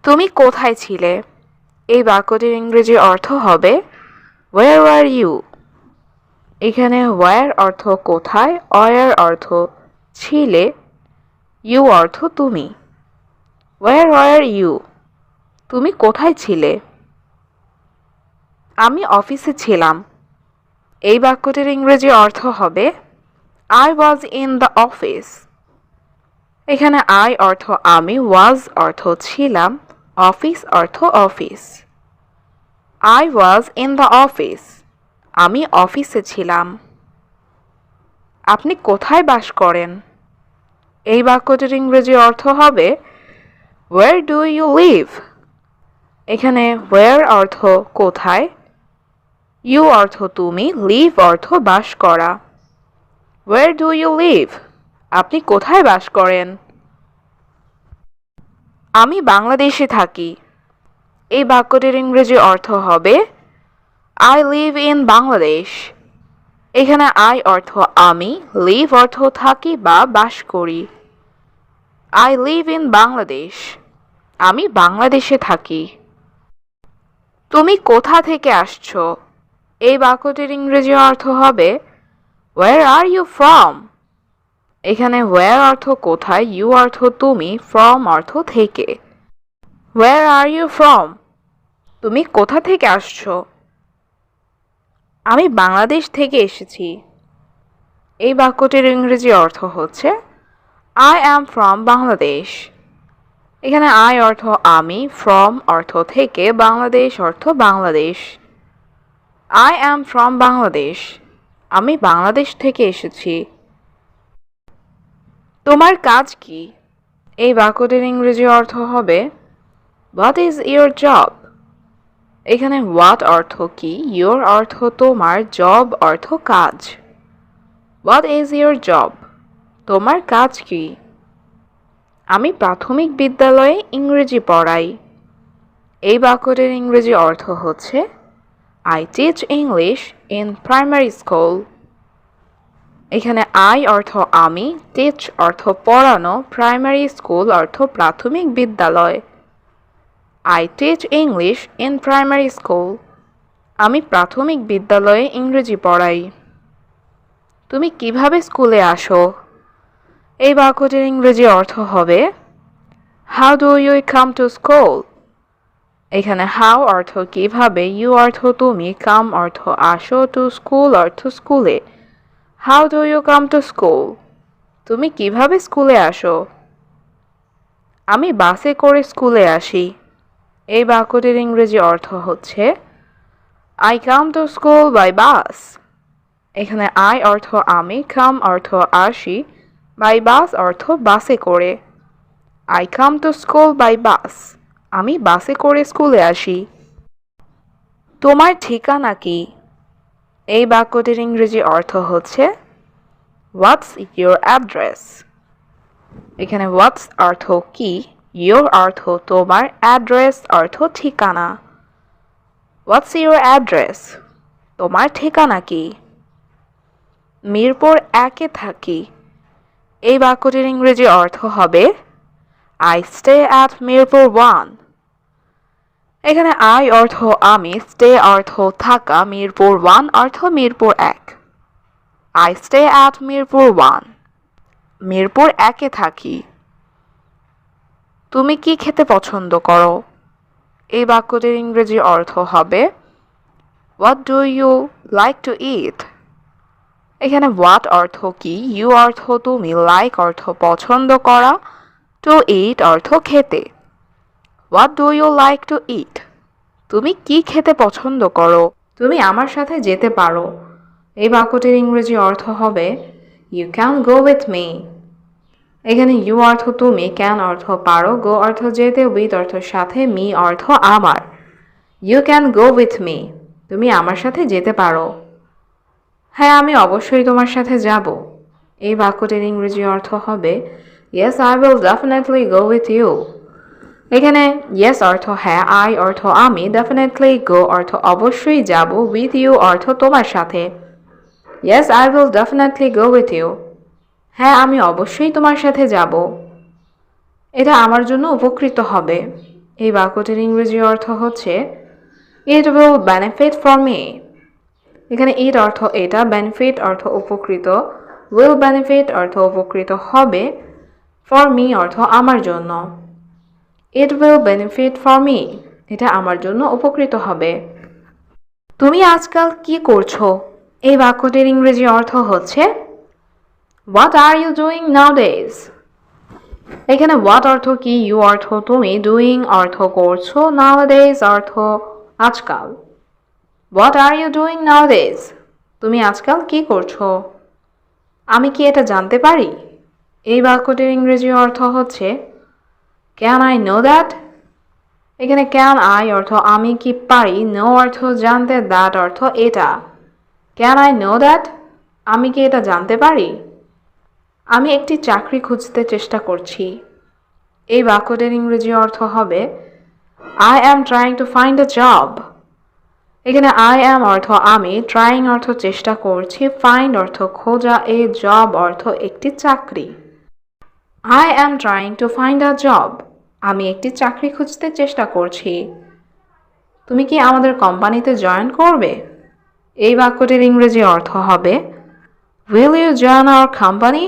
তুমি কোথায় ছিলে? এই বাক্যটির ইংরেজি অর্থ হবে ওয়্যার আর ইউ। এখানে ওয়্যার অর্থ কোথায়, ওয়্যার অর্থ ছিলে, ইউ অর্থ তুমি। Where are you? তুমি কোথায় ছিলে? আমি অফিসে ছিলাম। এই বাক্যটির ইংরেজি অর্থ হবে I was in the office. এখানে আই অর্থ আমি, ওয়াজ অর্থ ছিলাম, অফিস অর্থ office. I was in the office. আমি অফিসে ছিলাম। আপনি কোথায় বাস করেন? এই বাক্যটির ইংরেজি অর্থ হবে ওয়্যার ডু ইউ লিভ? এখানে ওয়্যার অর্থ কোথায়, ইউ অর্থ তুমি, লিভ অর্থ বাস করা। Where do you live? আপনি কোথায় বাস করেন? আমি বাংলাদেশে থাকি। এই বাক্যটির ইংরেজি অর্থ হবে আই লিভ ইন বাংলাদেশ। এখানে আই অর্থ আমি, লিভ অর্থ থাকি বা বাস করি। I live in Bangladesh. আমি বাংলাদেশে থাকি। তুমি কোথা থেকে আসছো? এই বাক্যটির ইংরেজি অর্থ হবে ওয়্যার আর ইউ ফ্রম? এখানে ওয়্যার অর্থ কোথায়, ইউ অর্থ তুমি, ফ্রম অর্থ থেকে। Where are you from? তুমি কোথা থেকে আসছো? আমি বাংলাদেশ থেকে এসেছি। এই বাক্যটির ইংরেজি অর্থ হচ্ছে আই অ্যাম ফ্রম বাংলাদেশ। এখানে আই অর্থ আমি, ফ্রম অর্থ থেকে, বাংলাদেশ অর্থ Bangladesh. I am from Bangladesh. আমি বাংলাদেশ থেকে এসেছি। তোমার কাজ কি? এই বাক্যটির ইংরেজি অর্থ হবে হোয়াট ইজ ইয়োর জব? এখানে হোয়াট অর্থ কি, ইয়োর অর্থ তোমার, জব অর্থ কাজ। What is your job? তোমার কাজ কি? আমি প্রাথমিক বিদ্যালয়ে ইংরেজি পড়াই। এই বাক্যটির ইংরেজি অর্থ হচ্ছে I teach English in primary school. এখানে আই অর্থ আমি, টিচ অর্থ পড়ানো, প্রাইমারি স্কুল অর্থ প্রাথমিক বিদ্যালয়। I teach English in primary school. আমি প্রাথমিক বিদ্যালয়ে ইংরেজি পড়াই। তুমি কিভাবে স্কুলে আসো? এই বাক্যটির ইংরেজি অর্থ হবে how do you come to school? এখানে হাউ অর্থ কিভাবে, ইউ অর্থ তুমি, কাম অর্থ আসো, টু স্কুল অর্থ স্কুলে। How do you come to school? তুমি কিভাবে স্কুলে আসো? আমি বাসে করে স্কুলে আসি। এই বাক্যটির ইংরেজি অর্থ হচ্ছে I come to school by bus. এখানে আই অর্থ আমি, কাম অর্থ আসি, বাই বাস অর্থ বাসে করে। I come to school by bus. আমি বাসে করে স্কুলে আসি। তোমার ঠিকানা কি? এই বাক্যটির ইংরেজি অর্থ হচ্ছে হোয়াটস ইয়োর অ্যাড্রেস? এখানে হোয়াটস অর্থ কি, ইয়োর অর্থ তোমার, অ্যাড্রেস অর্থ ঠিকানা। What's your address? তোমার ঠিকানা কি? মিরপুর 1-এ থাকি। এই বাক্যটির ইংরেজি অর্থ হবে আই স্টে অ্যাট মিরপুর 1। এখানে আই অর্থ আমি, স্টে অর্থ থাকা, মিরপুর 1 অর্থ Mirpur 1। I stay at Mirpur 1। Mirpur 1-এ থাকি। তুমি কি খেতে পছন্দ করো? এই বাক্যটির ইংরেজি অর্থ হবে what do you like to eat? এখানে হোয়াট অর্থ কি, ইউ অর্থ তুমি, লাইক অর্থ পছন্দ করা, টু ইট অর্থ খেতে। What do you like to eat? তুমি কি খেতে পছন্দ করো? তুমি আমার সাথে যেতে পারো। এই বাক্যটির ইংরেজি অর্থ হবে you can go with me. এখানে ইউ অর্থ তুমি, ক্যান অর্থ পারো, গো অর্থ যেতে, উইথ অর্থ সাথে, মি অর্থ আমার। You can go with me. তুমি আমার সাথে যেতে পারো। হ্যাঁ, আমি অবশ্যই তোমার সাথে যাব। এই বাক্যটির ইংরেজি অর্থ হবে yes I will definitely go with you. এখানে ইয়েস অর্থ হ্যাঁ, আই অর্থ আমি, ডেফিনেটলি গো অর্থ অবশ্যই যাব, উইথ ইউ অর্থ তোমার সাথে। Yes I will definitely go with you. হ্যাঁ, আমি অবশ্যই তোমার সাথে যাব। এটা আমার জন্য উপকৃত হবে। এই বাক্যটির ইংরেজি অর্থ হচ্ছে it will benefit for me. এখানে ইট অর্থ এটা, বেনিফিট অর্থ উপকৃত, উইল বেনিফিট অর্থ উপকৃত হবে, ফর মি অর্থ আমার জন্য। It will benefit for me, এটা আমার জন্য উপকৃত হবে। তুমি আজকাল কি করছো? এই বাক্যটির ইংরেজি অর্থ হচ্ছে হোয়াট আর ইউ ডুইং নাওডেজ। এখানে হোয়াট অর্থ কি, ইউ অর্থ তুমি, ডুইং অর্থ করছো, নাওডেজ অর্থ আজকাল। হোয়াট আর ইউ ডুইং নাওডেজ, তুমি আজকাল কি করছো? আমি কি এটা জানতে পারি? এই বাক্যটির ইংরেজি অর্থ হচ্ছে ক্যান আই নো দ্যাট। এখানে ক্যান আই অর্থ আমি কি পারি, নো অর্থ জানতে, দ্যাট অর্থ এটা। ক্যান আই নো দ্যাট, আমি কি এটা জানতে পারি? আমি একটি চাকরি খুঁজতে চেষ্টা করছি। এই বাক্যটির ইংরেজি অর্থ হবে I am trying to find a job. এখানে আই অ্যাম অর্থ আমি, ট্রাইং অর্থ চেষ্টা করছি, ফাইন্ড অর্থ খোঁজা, এ জব অর্থ একটি চাকরি। I am trying to find a job, আমি একটি চাকরি খুঁজতে চেষ্টা করছি। তুমি কি আমাদের কোম্পানিতে জয়েন করবে? এই বাক্যটির ইংরেজি অর্থ হবে will you join our company.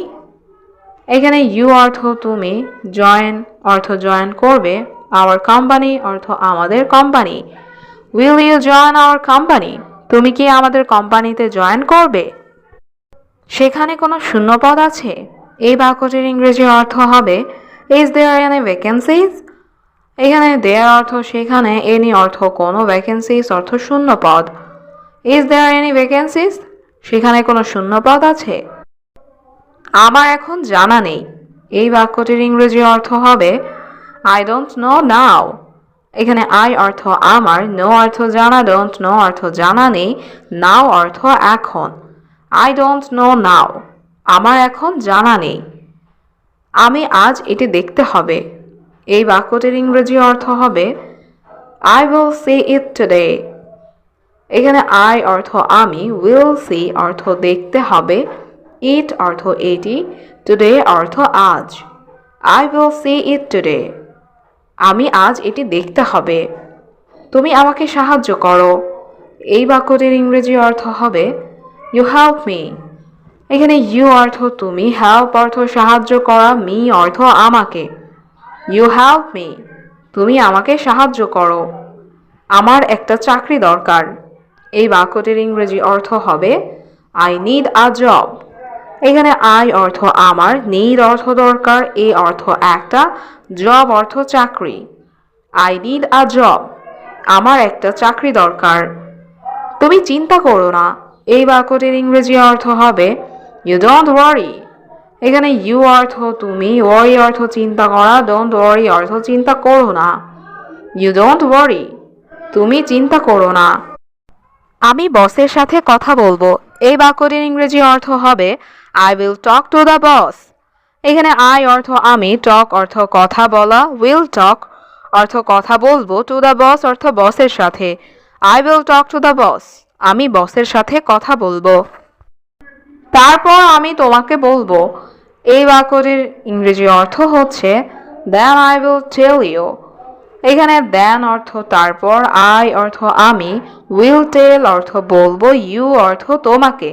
এখানে ইউ অর্থ তুমি, জয়েন অর্থ জয়েন করবে, আওয়ার কোম্পানি অর্থ আমাদের company. Will you join our company, তুমি কি আমাদের কোম্পানিতে জয়েন করবে? সেখানে কোনো শূন্যপদ আছে? এই বাক্যটির ইংরেজি অর্থ হবে ইজ দেয়ার এনি ভ্যাকেন্সিজ। এখানে দেয়ার অর্থ সেখানে, এনি অর্থ কোনো, ভ্যাকেন্সিজ অর্থ শূন্যপদ। ইজ দেয়ার এনি ভ্যাকেন্সিজ, সেখানে কোনো শূন্যপদ আছে? আমার এখন জানা নেই। এই বাক্যটির ইংরেজি অর্থ হবে আই ডোন্ট নো নাও। এখানে আই অর্থ আমার, নো অর্থ জানা, ডোন্ট নো অর্থ জানা নেই, নাও অর্থ এখন। আই ডোন্ট নো নাও, আমার এখন জানা নেই। আমি আজ এটি দেখতে হবে। এই বাক্যটির ইংরেজি অর্থ হবে I will see it today. এখানে আই অর্থ আমি, উইল সি অর্থ দেখতে হবে, ইট অর্থ এটি, টুডে অর্থ আজ। I will see it today, আমি আজ এটি দেখতে হবে। তুমি আমাকে সাহায্য করো। এই বাক্যটির ইংরেজি অর্থ হবে ইউ হেল্প মি। এখানে ইউ অর্থ তুমি, হেল্প অর্থ সাহায্য করা, মি অর্থ আমাকে। ইউ হেল্প মি, তুমি আমাকে সাহায্য করো। আমার একটা চাকরি দরকার। এই বাক্যটির ইংরেজি অর্থ হবে আই নিড আ জব। এখানে আই অর্থ আমার, নিড অর্থ দরকার, এ অর্থ একটা, জব অর্থ চাকরি। আই নিড আ জব, আমার একটা চাকরি দরকার। তুমি চিন্তা করো না। এই বাক্যটির ইংরেজি অর্থ হবে ইউ ডোন্ট ওয়ারি। এখানে ইউ অর্থ তুমি, ওয়ারি অর্থ চিন্তা করা, ডোন্ট ওয়ারি অর্থ চিন্তা করো না। ইউ ডোন্ট ওয়ারি, তুমি চিন্তা করো না। আমি বসের সাথে কথা বলবো। এই বাক্যটির ইংরেজি অর্থ হবে I will talk to the boss. এখানে আই অর্থ আমি, টক অর্থ কথা বলা, উইল টক অর্থ কথা বলবো, টু দ্য বস অর্থ বসের সাথে। I will talk to the boss, আমি বসের সাথে কথা বলবো। তারপর আমি তোমাকে বলবো। এই বাক্যটির ইংরেজি অর্থ হচ্ছে then I will tell you. এখানে দেন অর্থ তারপর, আই অর্থ আমি, উইল টেল অর্থ বলবো, ইউ অর্থ তোমাকে।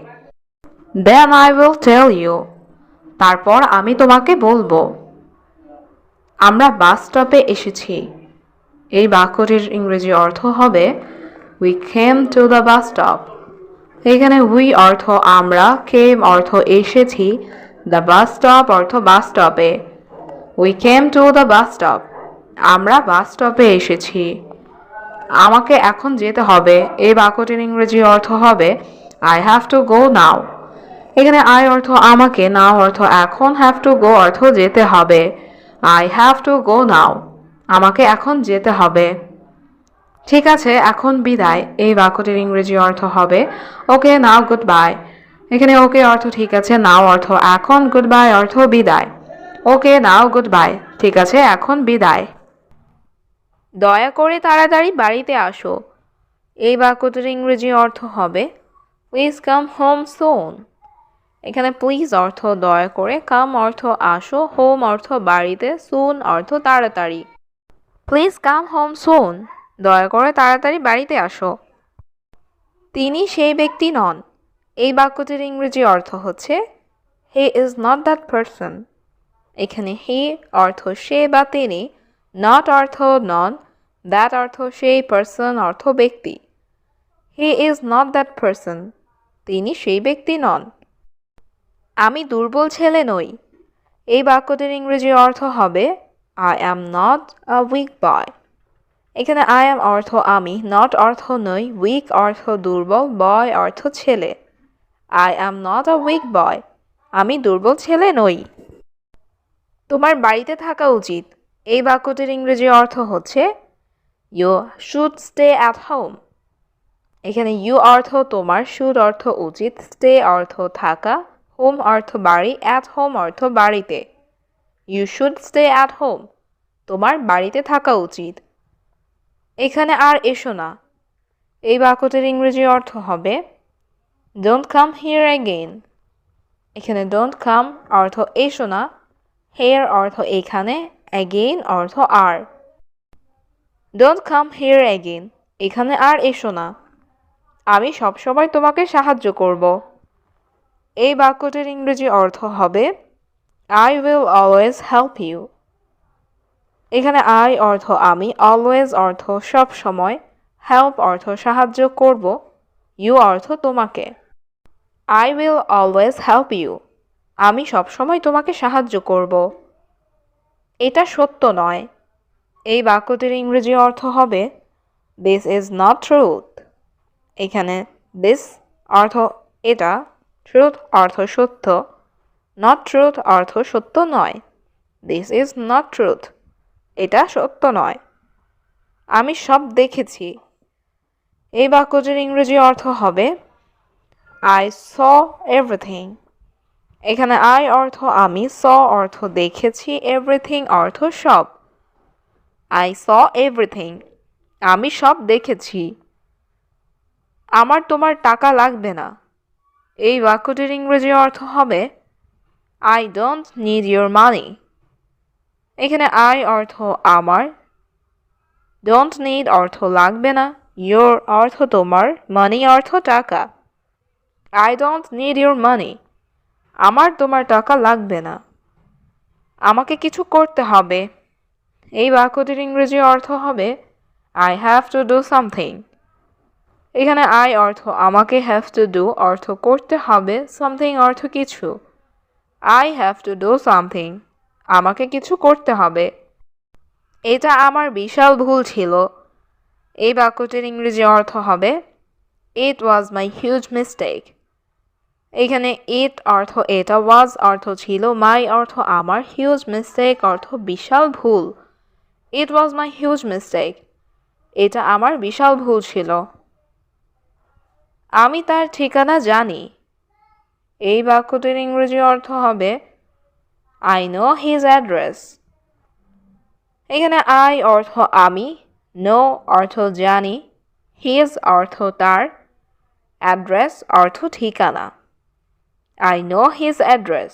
Then I will tell you, তারপর আমি তোমাকে বলবো। আমরা বাস স্টপে এসেছি। এই বাক্যটির ইংরেজি অর্থ হবে we came to the bus stop. এখানে উই অর্থ আমরা, কেম অর্থ এসেছি, দ্য বাস স্টপ অর্থ বাস স্টপে। We came to the bus stop, আমরা বাস স্টপে এসেছি। আমাকে এখন যেতে হবে। এই বাক্যটির ইংরেজি অর্থ হবে আই হ্যাভ টু গো নাও। এখানে আই অর্থ আমাকে, নাও অর্থ এখন, হ্যাভ টু গো অর্থ যেতে হবে। আই হ্যাভ টু গো নাও, আমাকে এখন যেতে হবে। ঠিক আছে, এখন বিদায়। এই বাক্যটির ইংরেজি অর্থ হবে ওকে নাও গুড বাই। এখানে ওকে অর্থ ঠিক আছে, নাও অর্থ এখন, গুড বাই অর্থ বিদায়। ওকে নাও গুড বাই, ঠিক আছে এখন বিদায়। দয়া করে তাড়াতাড়ি বাড়িতে আসো। এই বাক্যটির ইংরেজি অর্থ হবে প্লিজ কাম হোম সুন। এখানে প্লিজ অর্থ দয়া করে, কাম অর্থ আসো, হোম অর্থ বাড়িতে, সুন অর্থ তাড়াতাড়ি। প্লিজ কাম হোম সুন। দয়া করে তাড়াতাড়ি বাড়িতে আসো। তিনি সেই ব্যক্তি নন। এই বাক্যটির ইংরেজি অর্থ হচ্ছে হি ইজ নট দ্যাট পারসন। এখানে হি অর্থ সে বা তিনি, নট অর্থ নন, দ্যাট অর্থ সেই, পারসন অর্থ ব্যক্তি। হি ইজ নট দ্যাট পারসন। তিনি সেই ব্যক্তি নন। আমি দুর্বল ছেলে নই। এই বাক্যটির ইংরেজি অর্থ হবে I am not a weak boy. এখানে আই অ্যাম অর্থ আমি, নট অর্থ নই, উইক অর্থ দুর্বল, বয় অর্থ ছেলে। I am not a weak boy. আমি দুর্বল ছেলে নই। তোমার বাড়িতে থাকা উচিত। এই বাক্যটির ইংরেজি অর্থ হচ্ছে you should stay at home. এখানে ইউ অর্থ তোমার, শুড অর্থ উচিত, স্টে অর্থ থাকা, হোম অর্থ বাড়ি, অ্যাট হোম অর্থ বাড়িতে। You should stay at home. তোমার বাড়িতে থাকা উচিত। এখানে আর এসো না। এই বাক্যটির ইংরেজি অর্থ হবে ডোন্ট কাম হিয়ার অ্যাগেইন। এখানে ডোন্ট কাম অর্থ এসো না, হেয়ার অর্থ এখানে, অ্যাগেইন অর্থ আর। Don't come here again. এখানে আর এসো না। আমি সবসময় তোমাকে সাহায্য করব। এই বাক্যটির ইংরেজি অর্থ হবে I will always help you. এখানে আই অর্থ আমি, অলওয়েজ অর্থ সব সময়, হেল্প অর্থ সাহায্য করব, ইউ অর্থ তোমাকে। I will always help you. আমি সবসময় তোমাকে সাহায্য করব। এটা সত্য নয়। এই বাক্যটির ইংরেজি অর্থ হবে দিস ইজ নট ট্রুথ। এখানে দিস অর্থ এটা, ট্রুথ অর্থ সত্য, নট ট্রুথ অর্থ সত্য নয়। This is not truth. এটা সত্য নয়। আমি সব দেখেছি। এই বাক্যটির ইংরেজি অর্থ হবে আই স এভরিথিং। এখানে আই অর্থ আমি, স অর্থ দেখেছি, এভরিথিং অর্থ সব। I saw everything. আমি সব দেখেছি। আমার তোমার টাকা লাগবে না। এই বাক্যটির ইংরেজি অর্থ হবে আই ডোন্ট নিড ইউর মানি। এখানে আই অর্থ আমার, ডোন্ট নিড অর্থ লাগবে না, ইউর অর্থ তোমার, মানি অর্থ টাকা। আই ডোন্ট নিড ইউর মানি। আমার তোমার টাকা লাগবে না। আমাকে কিছু করতে হবে। এই বাক্যটির ইংরেজি অর্থ হবে I have to do something. এখানে আই অর্থ আমাকে, হ্যাভ টু ডু অর্থ করতে হবে, সামথিং অর্থ কিছু। I have to do something. আমাকে কিছু করতে হবে। এটা আমার বিশাল ভুল ছিল। এই বাক্যটির ইংরেজি অর্থ হবে ইট ওয়াজ মাই হিউজ মিস্টেক। এখানে ইট অর্থ এটা, ওয়াজ অর্থ ছিল, মাই অর্থ আমার, হিউজ মিস্টেক অর্থ বিশাল ভুল। ইট ওয়াজ মাই হিউজ মিস্টেক। এটা আমার বিশাল ভুল ছিল। আমি তার ঠিকানা জানি। এই বাক্যটির ইংরেজি অর্থ হবে আই নো হিজ অ্যাড্রেস। এখানে আই অর্থ আমি, নো অর্থ জানি, হিজ অর্থ তার, অ্যাড্রেস অর্থ ঠিকানা। I know his address.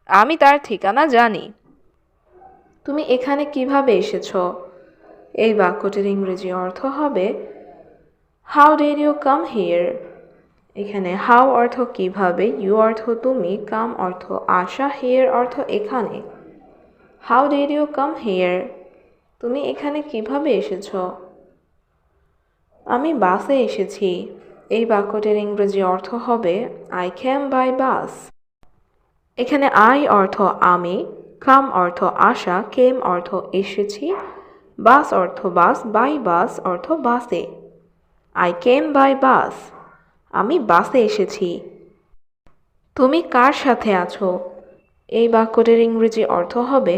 আমি তার ঠিকানা জানি। তুমি এখানে কিভাবে এসেছো? এই বাক্যটির ইংরেজি অর্থ হবে how did you come here. এখানে হাউ অর্থ কিভাবে, ইউ অর্থ তুমি, কাম অর্থ আসা, হিয়ার অর্থ এখানে। How did you come here. তুমি এখানে কিভাবে এসেছো? আমি বাসে এসেছি। এই বাক্যটির ইংরেজি অর্থ হবে আই ক্যাম বাই বাস। এখানে আই অর্থ আমি, কাম অর্থ আসা, কেম অর্থ এসেছি, বাস অর্থ বাস, বাই বাস অর্থ বাসে। I came by bus. আমি বাসে এসেছি। তুমি কার সাথে আছো? এই বাক্যটির ইংরেজি অর্থ হবে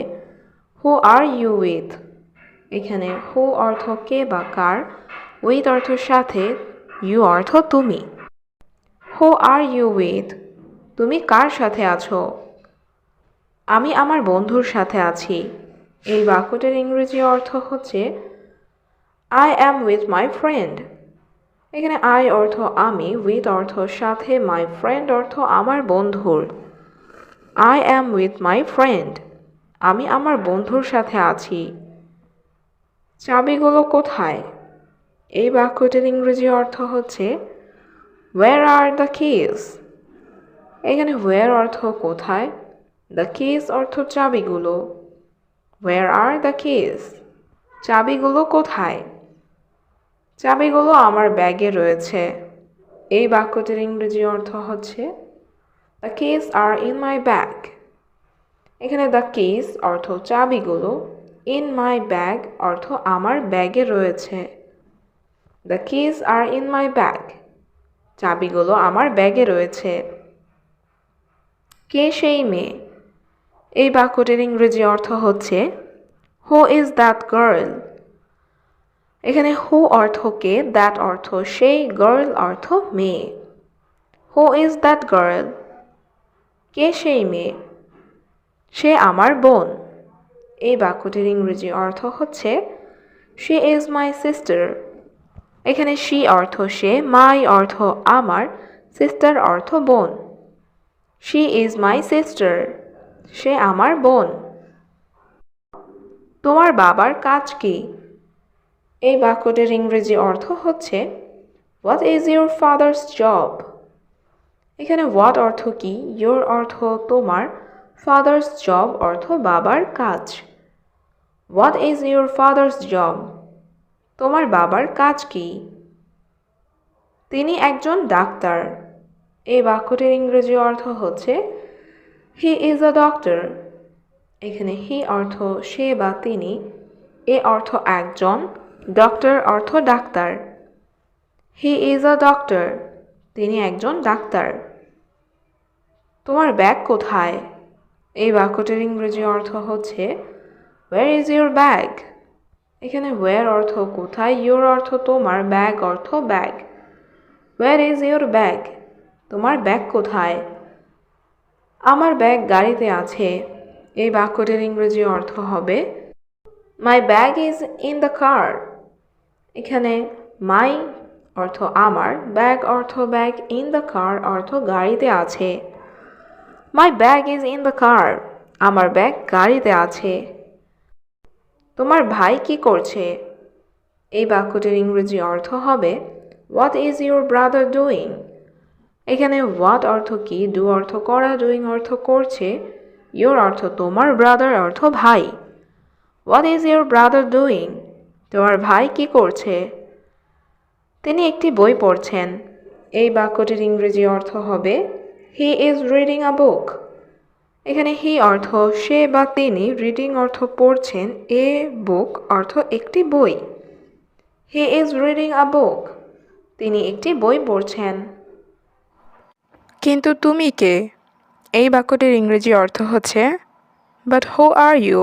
হু আর ইউ উইথ। এখানে হু অর্থ কে বা কার, উইথ অর্থ সাথে, ইউ অর্থ তুমি। হু আর ইউ উইথ। তুমি কার সাথে আছো? আমি আমার বন্ধুর সাথে আছি। এই বাক্যটির ইংরেজি অর্থ হচ্ছে I am with my friend. এখানে আই অর্থ আমি, উইথ অর্থ সাথে, মাই ফ্রেন্ড অর্থ আমার বন্ধুর। I am with my friend. আমি আমার বন্ধুর সাথে আছি। চাবিগুলো কোথায়? এই বাক্যটির ইংরেজি অর্থ হচ্ছে Where are the keys? এখানে where অর্থ কোথায়, the keys অর্থ চাবিগুলো। Where are the keys? চাবিগুলো কোথায়? চাবিগুলো আমার ব্যাগে রয়েছে। এই বাক্যটির ইংরেজি অর্থ হচ্ছে The keys are in my bag. এখানে the keys অর্থ চাবিগুলো, in my bag অর্থ আমার ব্যাগে রয়েছে। The keys are in my bag. চাবিগুলো আমার ব্যাগে রয়েছে। কে সেই মেয়ে? এই বাক্যটির ইংরেজি অর্থ হচ্ছে Who is that girl? এখানে who অর্থ কে, that অর্থ সেই, girl অর্থ মেয়ে। Who is that girl? কে সেই মেয়ে? সে আমার বোন। এই বাক্যটির ইংরেজি অর্থ হচ্ছে She is my sister. এখানে she অর্থ সে, my অর্থ আমার, sister অর্থ বোন। She is my sister. সে আমার বোন। তোমার বাবার কাজ কি? এই বাক্যটির ইংরেজি অর্থ হচ্ছে What is your father's job? এখানে what অর্থ কি, your অর্থ তোমার, father's job অর্থ বাবার কাজ। What is your father's job? তোমার বাবার কাজ কি? তিনি একজন ডাক্তার। এই বাক্যটির ইংরেজি অর্থ হচ্ছে He is a doctor. এখানে he অর্থ সে বা তিনি, এ অর্থ একজন, ডক্টর অর্থ doctor. He is a doctor. তিনি একজন ডাক্তার। তোমার ব্যাগ কোথায়? এই বাক্যটির ইংরেজি অর্থ হচ্ছে Where is your bag? এখানে where অর্থ কোথায়, your অর্থ তোমার, ব্যাগ অর্থ bag. Where is your bag? তোমার ব্যাগ কোথায়? আমার ব্যাগ গাড়িতে আছে। এই বাক্যটির ইংরেজি অর্থ হবে My bag is in the car. এখানে my অর্থ আমার, ব্যাগ অর্থ ব্যাগ, in the car অর্থ গাড়িতে আছে। My bag is in the car. আমার ব্যাগ গাড়িতে আছে। তোমার ভাই কি করছে? এই বাক্যটির ইংরেজি অর্থ হবে What is your brother doing? এখানে what অর্থ কি, do অর্থ করা, doing অর্থ করছে, your অর্থ তোমার, brother অর্থ ভাই। What is your brother doing? তোমার ভাই কি করছে? তিনি একটি বই পড়ছেন। এই বাক্যটির ইংরেজি অর্থ হবে He is reading a book. এখানে he অর্থ সে বা তিনি, reading অর্থ পড়ছেন, a book অর্থ একটি বই। He is reading a book. তিনি একটি বই পড়ছেন। কিন্তু তুমি কে? এই বাক্যটির ইংরেজি অর্থ হচ্ছে But who are you?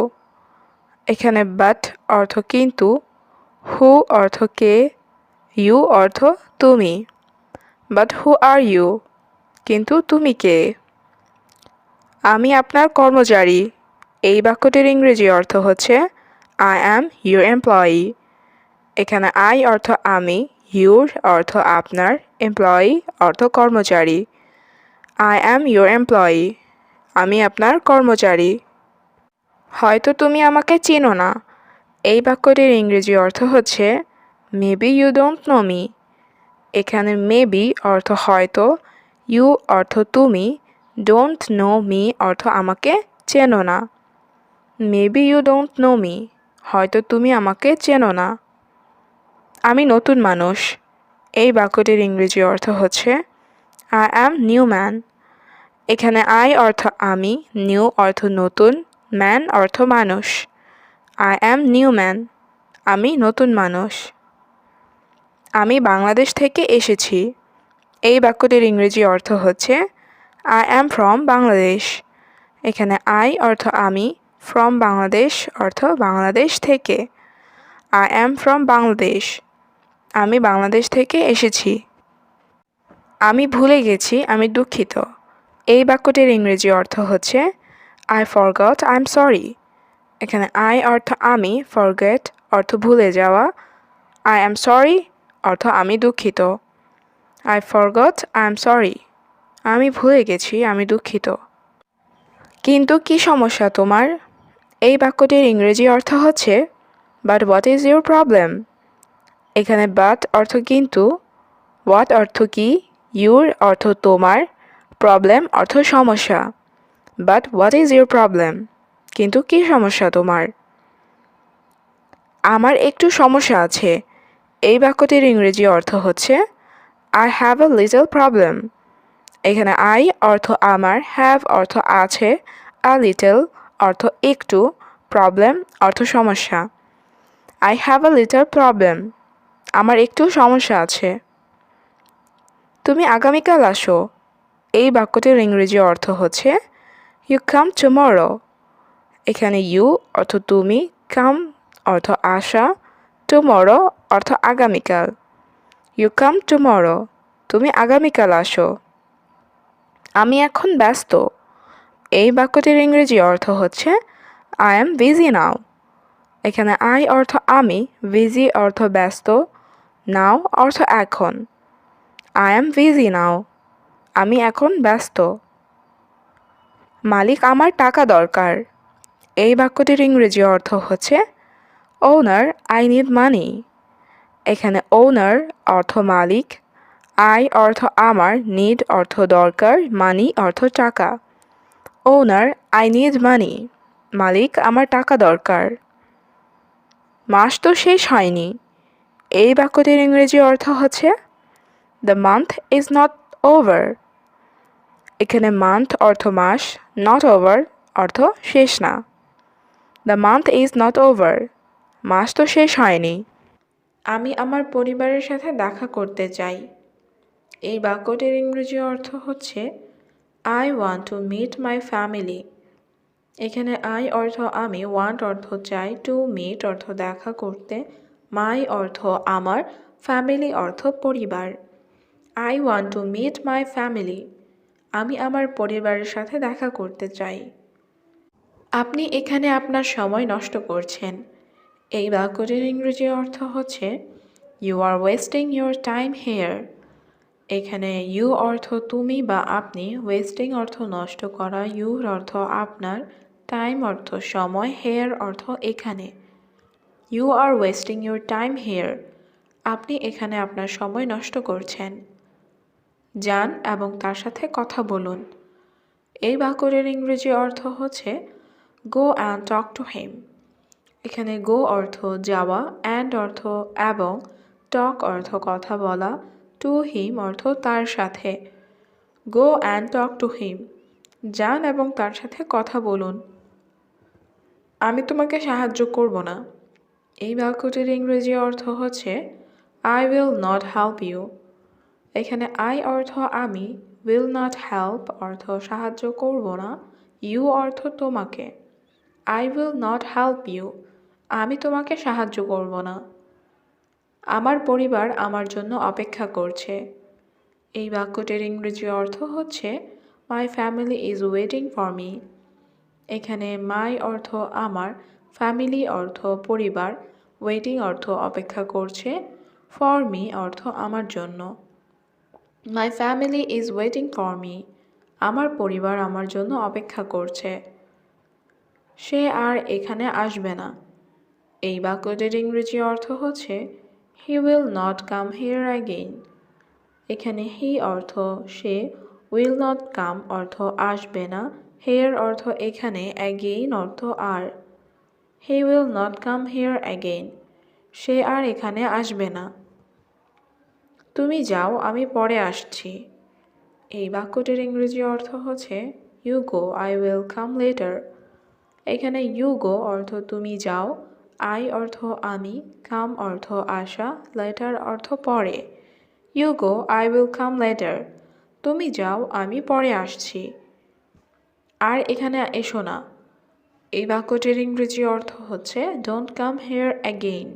এখানে but অর্থ কিন্তু, who অর্থ কে, you অর্থ তুমি। But who are you? কিন্তু তুমি কে? আমি আপনার কর্মচারী। এই বাক্যটির ইংরেজি অর্থ হচ্ছে I am your employee. এখানে I অর্থ আমি, your অর্থ আপনার, employee অর্থ কর্মচারী। I am your employee. আমি আপনার কর্মচারী। হয়তো তুমি আমাকে চিনো না। এই বাক্যটির ইংরেজি অর্থ হচ্ছে Maybe you don't know me. এখানে maybe অর্থ হয়তো, you অর্থ তুমি, don't know me অর্থ আমাকে চেনো না। Maybe you don't know me. হয়তো তুমি আমাকে চেনো না। আমি নতুন মানুষ। এই বাক্যটির ইংরেজি অর্থ হচ্ছে I am new man. এখানে I অর্থ আমি, new অর্থ নতুন, man অর্থ মানুষ। I am new man. আমি নতুন মানুষ। আমি বাংলাদেশ থেকে এসেছি। এই বাক্যটির ইংরেজি অর্থ হচ্ছে I am from Bangladesh. এখানে I অর্থ আমি, from বাংলাদেশ অর্থ বাংলাদেশ থেকে। I am from Bangladesh. আমি বাংলাদেশ থেকে এসেছি। আমি ভুলে গেছি, আমি দুঃখিত। এই বাক্যটির ইংরেজি অর্থ হচ্ছে I forgot, I'm sorry. এখানে I অর্থ আমি, forget অর্থ ভুলে যাওয়া, I am sorry অর্থ আমি দুঃখিত। I forgot, I'm sorry. আমি ভুলে গেছি, আমি দুঃখিত। কিন্তু কি সমস্যা তোমার? এই বাক্যটির ইংরেজি অর্থ হচ্ছে but what is your problem? এখানে বাট অর্থ কিন্তু, হোয়াট অর্থ কি, ইউর অর্থ তোমার, প্রবলেম অর্থ সমস্যা। But what is your problem? কিন্তু কি সমস্যা তোমার? আমার একটু সমস্যা আছে। এই বাক্যটির ইংরেজি অর্থ হচ্ছে I have a little problem. এখানে I অর্থ আমার, have অর্থ আছে, a little অর্থ একটু, problem অর্থ সমস্যা। I have a little problem. আমার একটু সমস্যা আছে। তুমি আগামীকাল আসো। এই বাক্যটির ইংরেজি অর্থ হচ্ছে You come tomorrow. এখানে you অর্থ তুমি, come অর্থ আসা, tomorrow অর্থ আগামীকাল। You come tomorrow. তুমি আগামীকাল আসো। আমি এখন ব্যস্ত। এই বাক্যটির ইংরেজি অর্থ হচ্ছে I am busy now. এখানে I অর্থ আমি, busy অর্থ ব্যস্ত, now অর্থ এখন। I am busy now. আমি এখন ব্যস্ত। মালিক আমার টাকা দরকার। এই বাক্যটির ইংরেজি অর্থ হচ্ছে Owner, I need money. এখানে owner অর্থ মালিক, I অর্থ আমার, need অর্থ দরকার, money অর্থ টাকা। Owner, I need money. মালিক আমার টাকা দরকার। মাস তো শেষ হয়নি। এই বাক্যটির ইংরেজি অর্থ হচ্ছে The month is not over. এখানে month অর্থ মাস, not over অর্থ শেষ না। The month is not over. মাস তো শেষ হয়নি। আমি আমার পরিবারের সাথে দেখা করতে চাই। এই বাক্যটির ইংরেজি অর্থ হচ্ছে I want to meet my family. এখানে I অর্থ আমি, want অর্থ চাই, to meet অর্থ দেখা করতে, my অর্থ আমার, family অর্থ পরিবার। I want to meet my family. আমি আমার পরিবারের সাথে দেখা করতে চাই। আপনি এখানে আপনার সময় নষ্ট করছেন। এই বাক্যটির ইংরেজি অর্থ হচ্ছে You are wasting your time here. এখানে you অর্থ তুমি বা আপনি, wasting অর্থ নষ্ট করা, your অর্থ আপনার, time অর্থ সময়, here অর্থ এখানে। You are wasting your time here. আপনি এখানে আপনার সময় নষ্ট করছেন। যান এবং তার সাথে কথা বলুন। এই বাক্যটির ইংরেজি অর্থ হচ্ছে Go and talk to him. এখানে go অর্থ যাওয়া, and অর্থ এবং, talk অর্থ কথা বলা, to him অর্থ তার সাথে। Go and talk to him. যান এবং তার সাথে কথা বলুন। আমি তোমাকে সাহায্য করব না। এই বাক্যটির ইংরেজি অর্থ হচ্ছে I will not help you. এখানে I অর্থ আমি, will not help অর্থ সাহায্য করব না, you অর্থ তোমাকে। I will not help you. আমি তোমাকে সাহায্য করব না। আমার পরিবার আমার জন্য অপেক্ষা করছে। এই বাক্যটির ইংরেজি অর্থ হচ্ছে My family is waiting for me. এখানে my অর্থ আমার, family অর্থ পরিবার, waiting অর্থ অপেক্ষা করছে, for me অর্থ আমার জন্য। My family is waiting for me. আমার পরিবার আমার জন্য অপেক্ষা করছে। সে আর এখানে আসবে না। এই বাক্যটির ইংরেজি অর্থ হচ্ছে He will not come here again. এখানে he অর্থ সে, will not come অর্থ আসবে না, here অর্থ এখানে, again অর্থ আর। He will not come here again. সে আর এখানে আসবে না। তুমি যাও, আমি পরে আসছি। এই বাক্যটির ইংরেজি অর্থ হচ্ছে You go, I will come later. এখানে you go অর্থ তুমি যাও, I অর্থ আমি, come অর্থ আসা, later অর্থ পরে। You go, I will come later. তুমি যাও, আমি পরে আসছি। আর এখানে এসো না। এই বাক্যটির ইংরেজি অর্থ হচ্ছে Don't come here again.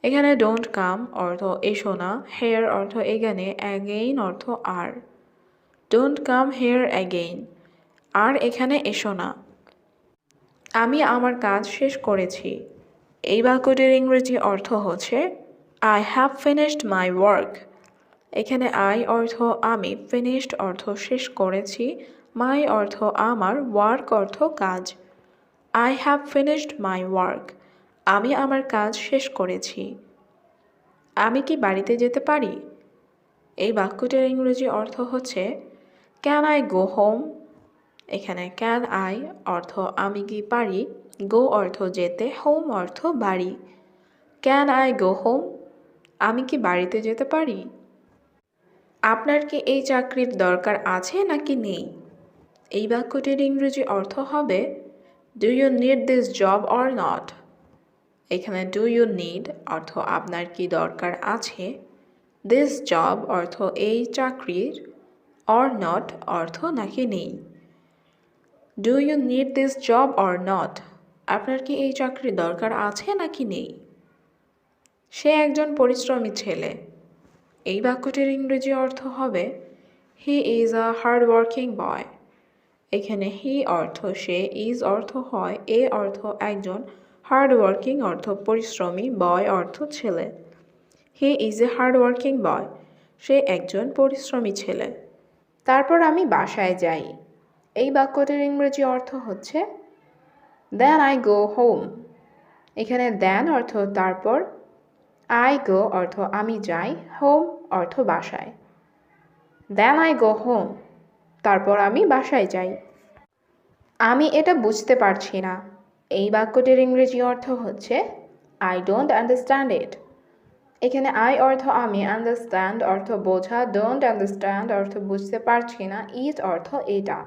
এখানে don't come অর্থ এসো না, here অর্থ এখানে, again অর্থ আর। Don't come here again. আর এখানে এসো না। আমি আমার কাজ শেষ করেছি। এই বাক্যটির ইংরেজি অর্থ হচ্ছে I have finished my work. এখানে I অর্থ আমি, finished অর্থ শেষ করেছি, my অর্থ আমার, work অর্থ কাজ। I have finished my work. আমি আমার কাজ শেষ করেছি। আমি কি বাড়িতে যেতে পারি? এই বাক্যটির ইংরেজি অর্থ হচ্ছে ক্যান আই গো হোম। এখানে ক্যান আই অর্থ আমি কি পারি, গো অর্থ যেতে, হোম অর্থ বাড়ি। Can I go home? আমি কি বাড়িতে যেতে পারি? আপনার কি এই চাকরির দরকার আছে নাকি নেই? এই বাক্যটির ইংরেজি অর্থ হবে do you need this job or not. এখানে ডু ইউ নিড অর্থ আপনার কি দরকার আছে, দিস জব অর্থ এই চাকরির, অর নট অর্থ নাকি নেই। Do you need this job or not? আপনার কি এই চাকরির দরকার আছে নাকি নেই? সে একজন পরিশ্রমী ছেলে। এই বাক্যটির ইংরেজি অর্থ হবে he is a hard working boy. এখানে হি অর্থ সে, ইজ অর্থ হয়, এ অর্থ একজন, হার্ড ওয়ার্কিং অর্থ পরিশ্রমী, বয় অর্থ ছেলে। He is a hard working boy. সে একজন পরিশ্রমী ছেলে। তারপর আমি বাসায় যাই। এই বাক্যটির ইংরেজি অর্থ হচ্ছে দেন আই গো হোম। এখানে দেন অর্থ তারপর, আই গো অর্থ আমি যাই, হোম অর্থ বাসায়। দেন আই গো হোম, তারপর আমি বাসায় যাই। আমি এটা বুঝতে পারছি না। এই বাক্যটির ইংরেজি অর্থ হচ্ছে আই ডোন্ট আন্ডারস্ট্যান্ড ইট। এখানে আই অর্থ আমি, আন্ডারস্ট্যান্ড অর্থ বোঝা, ডোন্ট আন্ডারস্ট্যান্ড অর্থ বুঝতে পারছি না, ইট অর্থ এটা।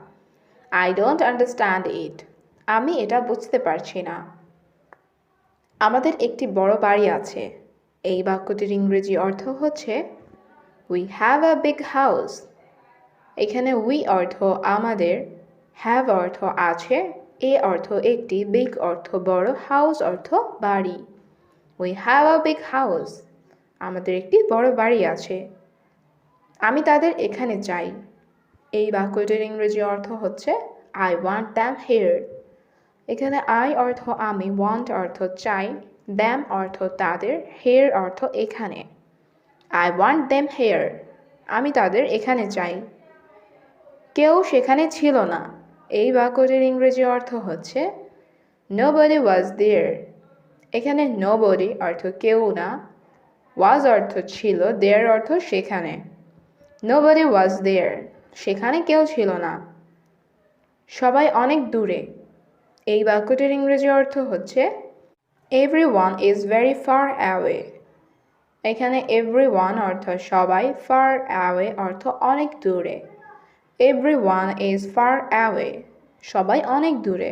আই ডোন্ট আন্ডারস্ট্যান্ড ইট, আমি এটা বুঝতে পারছি না। আমাদের একটি বড় বাড়ি আছে। এই বাক্যটির ইংরেজি অর্থ হচ্ছে we have a big house. এখানে উই অর্থ আমাদের, হ্যাভ অর্থ আছে, এ অর্থ একটি, বিগ অর্থ বড়, হাউস অর্থ বাড়ি। We have a big house, আমাদের একটি বড় বাড়ি আছে। আমি তাদের এখানে চাই। এই বাক্যটির ইংরেজি অর্থ হচ্ছে আই ওয়ান্ট দ্যাম হিয়ার। এখানে আই অর্থ আমি, ওয়ান্ট অর্থ চাই, দ্যাম অর্থ তাদের, হিয়ার অর্থ এখানে। আই ওয়ান্ট দ্যাম হিয়ার, আমি তাদের এখানে চাই। কেউ সেখানে ছিল না। এই বাক্যটির ইংরেজি অর্থ হচ্ছে নোবডি ওয়াজ দেয়ার। এখানে নোবডি অর্থ কেউ না, ওয়াজ অর্থ ছিল, দেয়ার অর্থ সেখানে। নোবডি ওয়াজ দেয়ার, সেখানে কেউ ছিল না। সবাই অনেক দূরে। এই বাক্যটির ইংরেজি অর্থ হচ্ছে everyone is very far away. এখানে এভরিওয়ান অর্থ সবাই, ফার অ্যাওয়ে অর্থ অনেক দূরে। এভরিওয়ান ইজ ফার অ্যাওয়ে, সবাই অনেক দূরে।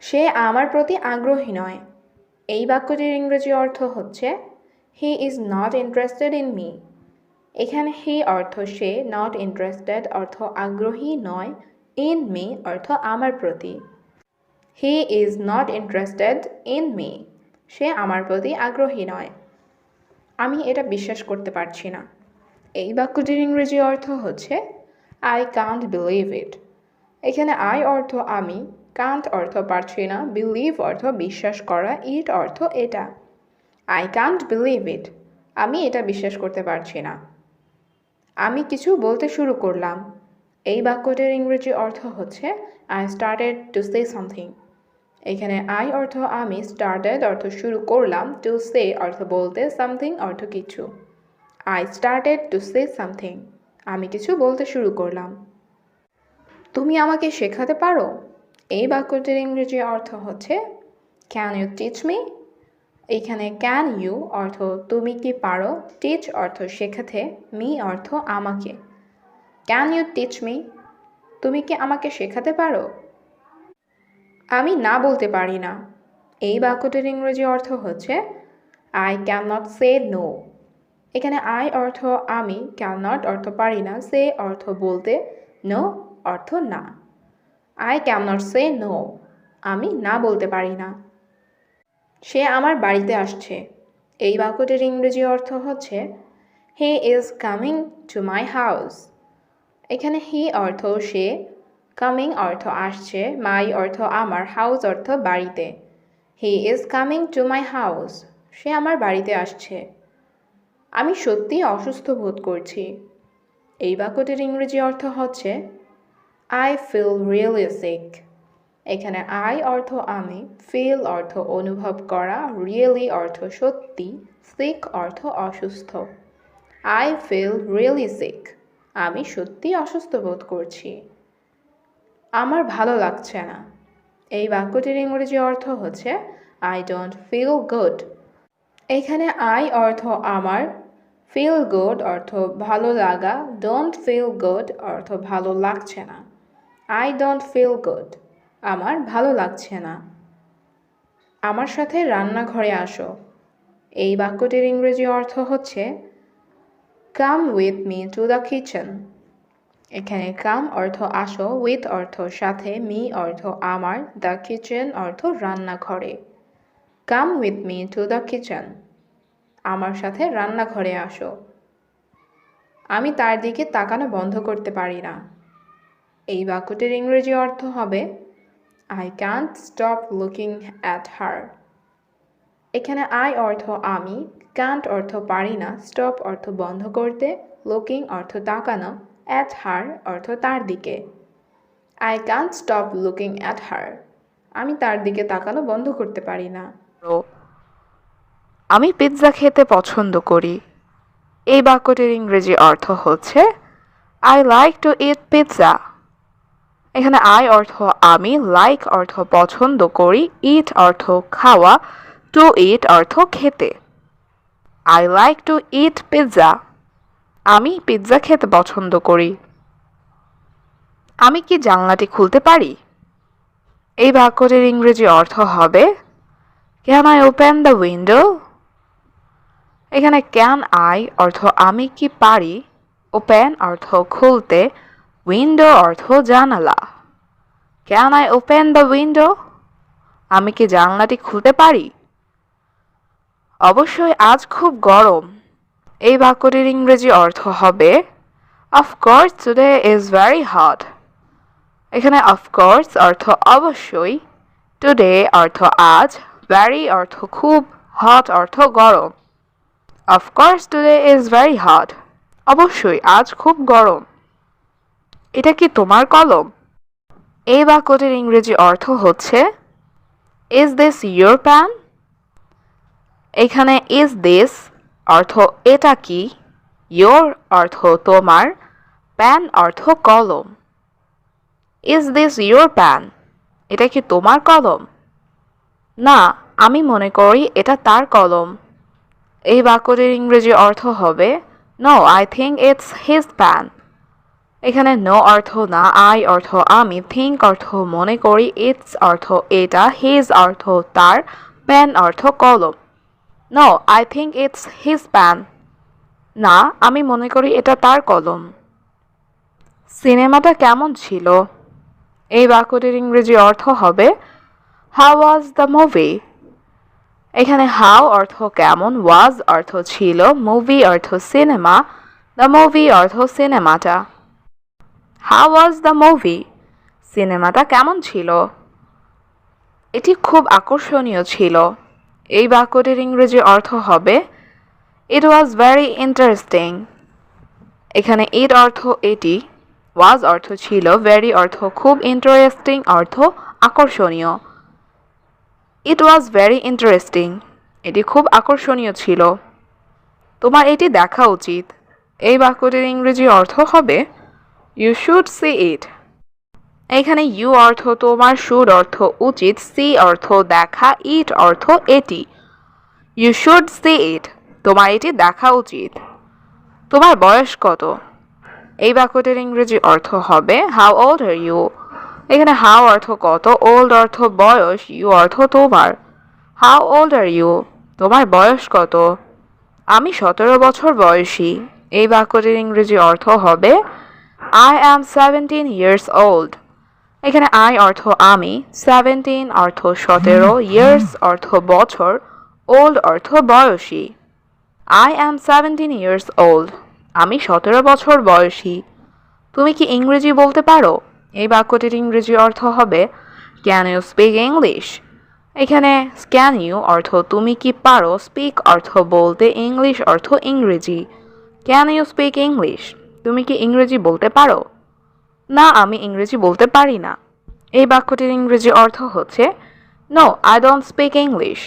সে আমার প্রতি আগ্রহী নয়। এই বাক্যটির ইংরেজি অর্থ হচ্ছে হি is not interested in me. এখানে হি অর্থ সে, নট ইন্টারেস্টেড অর্থ আগ্রহী নয়, ইন মি অর্থ আমার প্রতি। He is not interested in me, সে আমার প্রতি আগ্রহী নয়। আমি এটা বিশ্বাস করতে পারছি না। এই বাক্যটির ইংরেজি অর্থ হচ্ছে আই কান্ট বিলিভ ইট। এখানে আই অর্থ আমি, কান্ট অর্থ পারছি না, বিলিভ অর্থ বিশ্বাস করা, ইট অর্থ এটা। আই কান্ট বিলিভ ইট, আমি এটা বিশ্বাস করতে পারছি না। আমি কিছু বলতে শুরু করলাম। এই বাক্যটির ইংরেজি অর্থ হচ্ছে I started to say something. এখানে আই অর্থ আমি, স্টার্টেড অর্থ শুরু করলাম, টু সে অর্থ বলতে, সামথিং অর্থ কিছু। I started to say something, আমি কিছু বলতে শুরু করলাম। তুমি আমাকে শেখাতে পারো? এই বাক্যটির ইংরেজি অর্থ হচ্ছে ক্যান ইউ টিচ মি। এখানে ক্যান ইউ অর্থ তুমি কি পারো, টিচ অর্থ শেখাতে, মি অর্থ আমাকে। ক্যান ইউ টিচ মি, তুমি কি আমাকে শেখাতে পারো? আমি না বলতে পারি না। এই বাক্যটির ইংরেজি অর্থ হচ্ছে I can not say no. এখানে আই অর্থ আমি, ক্যান নট অর্থ পারি না, সে অর্থ বলতে, নো অর্থ না। I can not say no, আমি না বলতে পারি না। সে আমার বাড়িতে আসছে। এই বাক্যটির ইংরেজি অর্থ হচ্ছে হি is coming to my house. এখানে হি অর্থ সে, কামিং অর্থ আসছে, মাই অর্থ আমার, হাউস অর্থ বাড়িতে। He is coming to my house, সে আমার বাড়িতে আসছে। আমি সত্যিই অসুস্থ বোধ করছি। এই বাক্যটির ইংরেজি অর্থ হচ্ছে আই ফিল রিয়েলি সিক। এখানে আই অর্থ আমি, ফিল অর্থ অনুভব করা, রিয়েলি অর্থ সত্যি, সিক অর্থ অসুস্থ। I feel really sick. আমি সত্যি অসুস্থ বোধ করছি। আমার ভালো লাগছে না। এই বাক্যটির ইংরেজি অর্থ হচ্ছে আই ডোন্ট ফিল গুড। এখানে আই অর্থ আমার, ফিল গুড অর্থ ভালো লাগা, ডোন্ট ফিল গুড অর্থ ভালো লাগছে না। আই ডোন্ট ফিল গুড, আমার ভালো লাগছে না। আমার সাথে রান্নাঘরে আসো। এই বাক্যটির ইংরেজি অর্থ হচ্ছে come with me to the kitchen. এখানে কাম অর্থ আসো, উইথ অর্থ সাথে, মি অর্থ আমার, দ্য কিচেন অর্থ রান্নাঘরে। Come with me to the kitchen, আমার সাথে রান্নাঘরে আসো। আমি তার দিকে তাকানো বন্ধ করতে পারি না। এই বাক্যটির ইংরেজি অর্থ হবে I can't stop looking at her. এখানে আই অর্থ আমি, ক্যান্ট অর্থ পারি না, স্টপ অর্থ বন্ধ করতে, লুকিং অর্থ তাকানো, অ্যাট হার অর্থ তার দিকে। I can't stop looking at her, আমি তার দিকে তাকানো বন্ধ করতে পারি না। আমি পিৎজা খেতে পছন্দ করি। এই বাক্যটির ইংরেজি অর্থ হচ্ছে I like to it pizza. এখানে আই অর্থ আমি, লাইক অর্থ পছন্দ করি, ইট অর্থ খাওয়া, টু ইট অর্থ খেতে। I like to it pizza, আমি পিৎজা খেতে পছন্দ করি। আমি কি জানলাটি খুলতে পারি? এই বাক্যটির ইংরেজি অর্থ হবে can I open the window. এখানে ক্যান আই অর্থ আমি কি পারি, ওপেন অর্থ খুলতে, উইন্ডো অর্থ জানালা। Can I open the window, আমি কি জানলাটি খুলতে পারি? অবশ্যই আজ খুব গরম। এই বাক্যটির ইংরেজি অর্থ হবে of course today is very hot. এখানে অফকোর্স অর্থ অবশ্যই, টুডে অর্থ আজ, ভেরি অর্থ খুব, হট অর্থ গরম। Of course today is very hot, অবশ্যই আজ খুব গরম। এটা কি তোমার কলম? এই বাক্যটির ইংরেজি অর্থ হচ্ছে ইজ দিস ইয়োর প্যান। এখানে ইজ দিস অর্থ এটা কি, ইয়োর অর্থ তোমার, প্যান অর্থ কলম। ইজ দিস ইয়োর প্যান, এটা কি তোমার কলম? না, আমি মনে করি এটা তার কলম। এই বাক্যটির ইংরেজি অর্থ হবে no I think it's his pen. এখানে নো অর্থ না, আই অর্থ আমি, থিঙ্ক অর্থ মনে করি, ইটস অর্থ এটা, হিজ অর্থ তার, প্যান অর্থ কলম। No I think it's his pen, না আমি মনে করি এটা তার কলম। সিনেমাটা কেমন ছিল? এই বাক্যটির ইংরেজি অর্থ হবে হাউ ওয়াজ দ্য মুভি। এখানে হাউ অর্থ কেমন, ওয়াজ অর্থ ছিল, মুভি অর্থ সিনেমা, দ্য মুভি অর্থ সিনেমাটা। হাউ ওয়াজ দ্য মুভি, সিনেমাটা কেমন ছিল? এটি খুব আকর্ষণীয় ছিল। এই বাক্যটির ইংরেজি অর্থ হবে ইট ওয়াজ ভেরি ইন্টারেস্টিং। এখানে ইট অর্থ এটি, ওয়াজ অর্থ ছিল, ভেরি অর্থ খুব, ইন্টারেস্টিং অর্থ আকর্ষণীয়। ইট ওয়াজ ভেরি ইন্টারেস্টিং, এটি খুব আকর্ষণীয় ছিল। তোমার এটি দেখা উচিত। এই বাক্যটির ইংরেজি অর্থ হবে ইউ শুড সি ইট। এখানে ইউ অর্থ তোমার, শুড অর্থ উচিত, সি অর্থ দেখা, ইট অর্থ এটি। ইউ শুড সি ইট, তোমার এটি দেখা উচিত। তোমার বয়স কত? এই বাক্যটির ইংরেজি অর্থ হবে হাউ ওল্ড আর ইউ। এখানে হাউ অর্থ কত, ওল্ড অর্থ বয়স, ইউ অর্থ তোমার। হাউ ওল্ড আর ইউ, তোমার বয়স কত? আমি 17 বছর বয়সী। এই বাক্যটির ইংরেজি অর্থ হবে আই অ্যাম 17 ইয়ার্স ওল্ড। এখানে আই অর্থ আমি, 17 অর্থ 17, ইয়ার্স অর্থ বছর, ওল্ড অর্থ বয়সী। আই অ্যাম 17 ইয়ার্স ওল্ড, আমি 17 বছর বয়সী। তুমি কি ইংরেজি বলতে পারো? এই বাক্যটির ইংরেজি অর্থ হবে ক্যান ইউ স্পিক ইংলিশ। এখানে ক্যান ইউ অর্থ তুমি কি পারো, স্পিক অর্থ বলতে, ইংলিশ অর্থ ইংরেজি। ক্যান ইউ স্পিক ইংলিশ, তুমি কি ইংরেজি বলতে পারো? না, আমি ইংরেজি বলতে পারি না। এই বাক্যটির ইংরেজি অর্থ হচ্ছে no I don't speak English.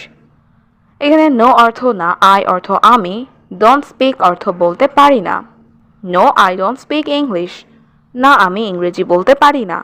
এখানে নো অর্থ না, আই অর্থ আমি, ডোন্ট স্পিক অর্থ বলতে পারি না। No I don't speak English, না আমি ইংরেজি বলতে পারি না।